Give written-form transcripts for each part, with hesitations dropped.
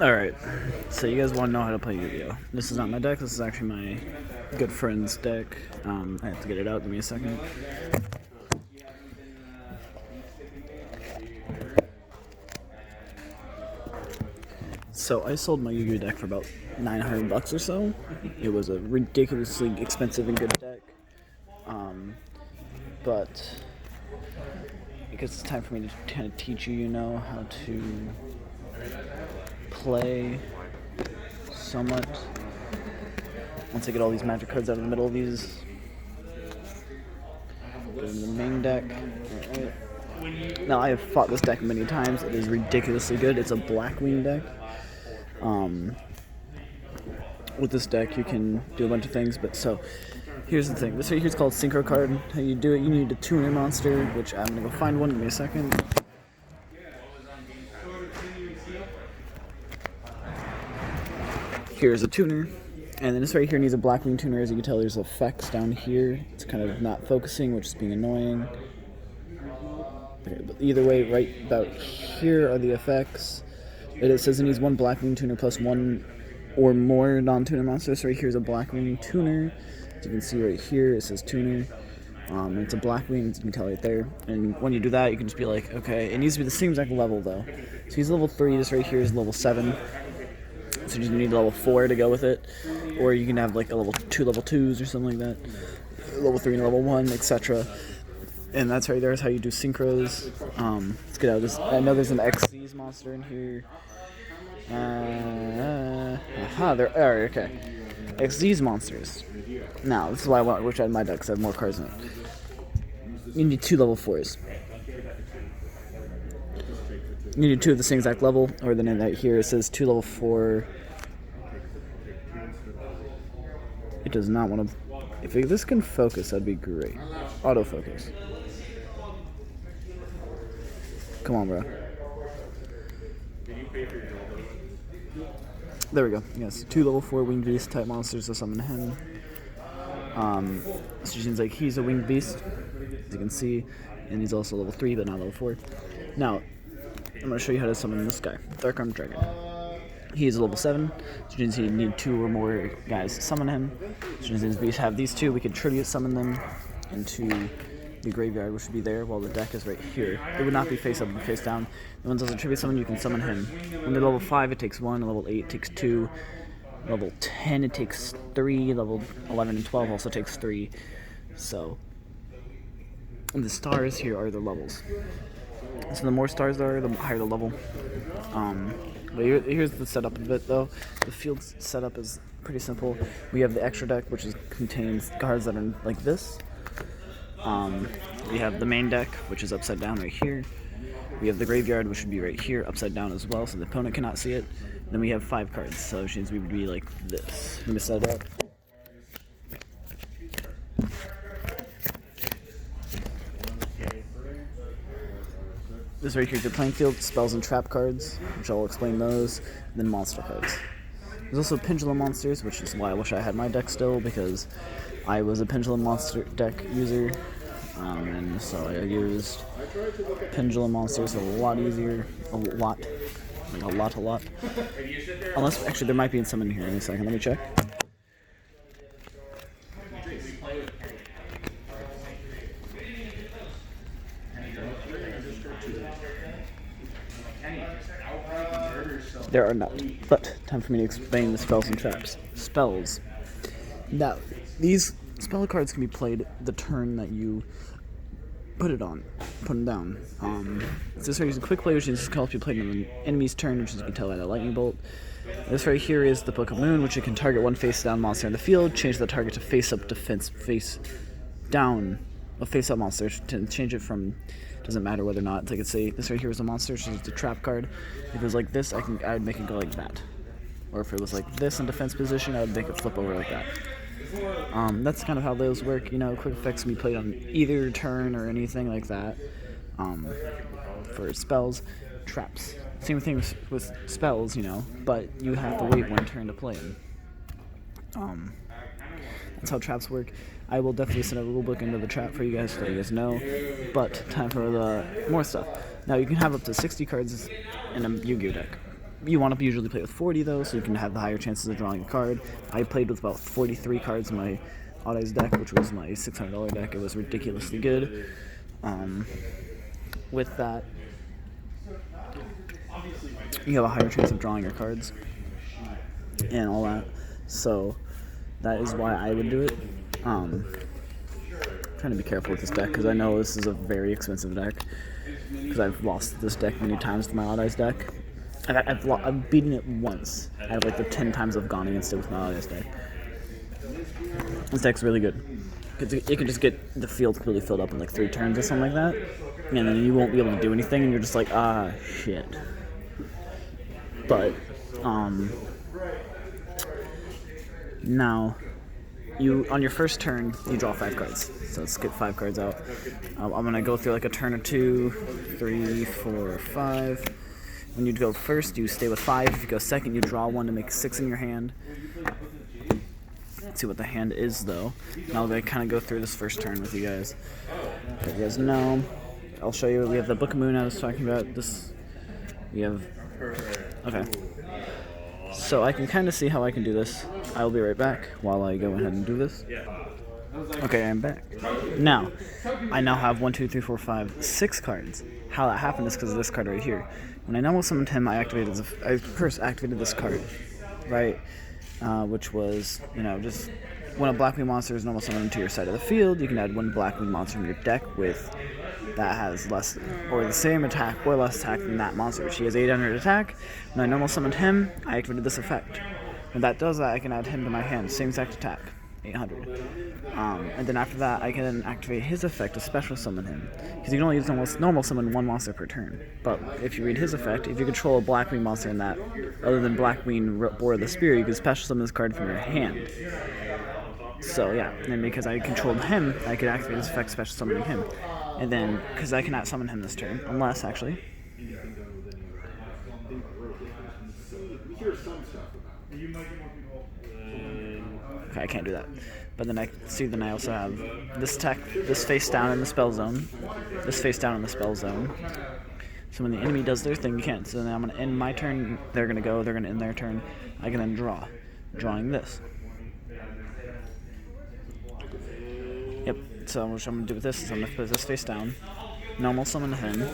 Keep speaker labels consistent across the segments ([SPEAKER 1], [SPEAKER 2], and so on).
[SPEAKER 1] Alright, so you guys want to know how to play Yu-Gi-Oh! This is not my deck, this is actually my good friend's deck. I have to get it out, give me a second. So I sold my Yu-Gi-Oh! Deck for about $900 or so. It was a ridiculously expensive and good deck. But because it's time for me to kind of teach you, how to play somewhat. Once I get all these magic cards out of the middle of these, go into the main deck. Alright. Now I have fought this deck many times. It is ridiculously good. It's a Blackwing deck. With this deck, you can do a bunch of things. But so, here's the thing. This right here is called Synchro Card. How you do it? You need a tuner monster, which I'm gonna go find one. Give me a second. Here's a tuner. And then this right here needs a Blackwing tuner. As you can tell, there's effects down here. It's kind of not focusing, which is being annoying. Okay, but either way, right about here are the effects. It says it needs one Blackwing tuner plus one or more non-tuner monsters. So right here is a Blackwing tuner. As you can see right here, it says tuner. It's a Blackwing, as you can tell right there. And when you do that, you can just be like, okay, it needs to be the same exact level though. So he's level 3. This right here is level 7. So you need level 4 to go with it, or you can have like a level 2, level 2s or something like that, level 3 and level 1, etc. And that's right there is how you do synchros. Let's get out of this. I know there's an XZ's monster in here. There are, okay. XZ's monsters. Now, this is why I wish I had my deck, because I have more cards in it. You need 2 level 4s. You need 2 of the same exact level, or then in that here it says 2 level 4. It does not want to. If this can focus, that'd be great. Autofocus. Come on, bro. There we go. Yes, 2 level 4 winged beast type monsters to summon him. So it seems like he's a winged beast, as you can see, and he's also level 3, but not level 4. Now, I'm going to show you how to summon this guy, Dark Armed Dragon. He is level 7, which means you need 2 or more guys to summon him. Which means we have these 2, we can tribute summon them into the graveyard, which would be there, while the deck is right here. It would not be face up and face down. And once there's a tribute summon, you can summon him. When they're level 5, it takes 1, level 8 it takes 2, level 10 it takes 3, level 11 and 12 also takes 3. So, and the stars here are the levels. So the more stars there are, the higher the level. But here's the setup of it, though. The field setup is pretty simple. We have the extra deck, which contains cards that are like this. We have the main deck, which is upside down right here. We have the graveyard, which would be right here, upside down as well, so the opponent cannot see it. Then we have 5 cards, so which means we would be like this. Let me set it up. This right here is your playing field, spells and trap cards, which I'll explain those, and then monster cards. There's also pendulum monsters, which is why I wish I had my deck still, because I was a pendulum monster deck user, and so I used pendulum monsters a lot easier, a lot. Unless, actually, there might be some in here in a second, let me check. There are not, but time for me to explain the spells and traps. Spells. Now, these spell cards can be played the turn that you put them down. So this right is a quick play, which is called if you play on an enemy's turn, which is you can tell by the lightning bolt. This right here is the Book of Moon, which you can target one face down monster in the field, change the target to face up defense, face down, a face up monster, to change it from. Doesn't matter whether or not. It's like, say this right here is a monster, which is the trap card. If it was like this, I'd make it go like that. Or if it was like this in defense position, I would make it flip over like that. That's kind of how those work. Quick effects can be played on either turn or anything like that. For spells, traps. Same thing with spells, but you have to wait one turn to play them. That's how traps work. I will definitely send a rulebook into the trap for you guys so you guys know. But time for the more stuff. Now you can have up to 60 cards in a Yu-Gi-Oh deck. You want to usually play with 40 though, so you can have the higher chances of drawing a card. I played with about 43 cards in my Odd Eyes deck, which was my $600 deck. It was ridiculously good. With that, you have a higher chance of drawing your cards and all that. So that is why I would do it. I'm trying to be careful with this deck because I know this is a very expensive deck. Because I've lost this deck many times to my Odd Eyes deck. I've beaten it once out of like the 10 times I've gone against it with my Odd Eyes deck. This deck's really good. It can just get the field completely filled up in like 3 turns or something like that. And then you won't be able to do anything and you're just like, ah, shit. But, now, on your first turn, you draw 5 cards. So let's get 5 cards out. I'm going to go through like a turn or 2, 3, 4, 5. When you go first, you stay with 5. If you go second, you draw 1 to make 6 in your hand. Let's see what the hand is, though. And I'll kind of go through this first turn with you guys. So you guys know. I'll show you. We have the Book of Moon I was talking about. This. We have... Okay. So I can kind of see how I can do this. I'll be right back while I go ahead and do this. Okay, I'm back. Now, I now have 1, 2, 3, 4, 5, 6 cards. How that happened is because of this card right here. When I normal summoned him, I first activated this card, right? Which was, just when a Blackwing monster is normal summoned to your side of the field, you can add 1 Blackwing monster from your deck that has less or the same attack or less attack than that monster, which he has 800 attack. When I normal summoned him, I activated this effect. When that does that, I can add him to my hand, same exact attack, 800. And then after that, I can then activate his effect to special summon him, because you can only use normal summon 1 monster per turn. But if you read his effect, if you control a Blackwing monster in that, other than Blackwing Boar of the Spear, you can special summon this card from your hand. So yeah, and because I controlled him, I could activate his effect special summoning him. And then, because I cannot summon him this turn, unless actually. Okay, I can't do that. But then I also have this attack, this face down in the spell zone, this face down in the spell zone. So when the enemy does their thing, you can't. So then I'm going to end my turn, they're going to end their turn. I can then draw, drawing this. Yep, so what I'm going to do with this is I'm going to put this face down, normal summon him.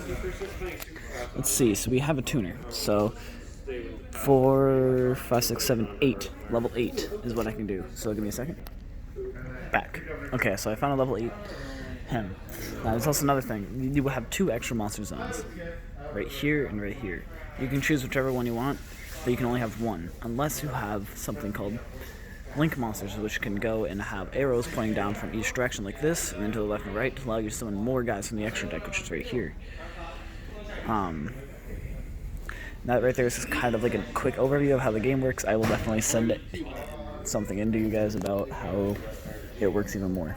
[SPEAKER 1] Let's see, so we have a tuner. So 4, 5, 6, 7, 8. Level 8 is what I can do. So give me a second. Back. Okay, so I found a level 8 him. Now there's also another thing. You will have 2 extra monster zones. Right here and right here. You can choose whichever one you want, but you can only have 1. Unless you have something called Link monsters, which can go and have arrows pointing down from each direction like this, and then to the left and right to allow you to summon more guys from the extra deck, which is right here. That right there is just kind of like a quick overview of how the game works. I will definitely send something into you guys about how it works even more.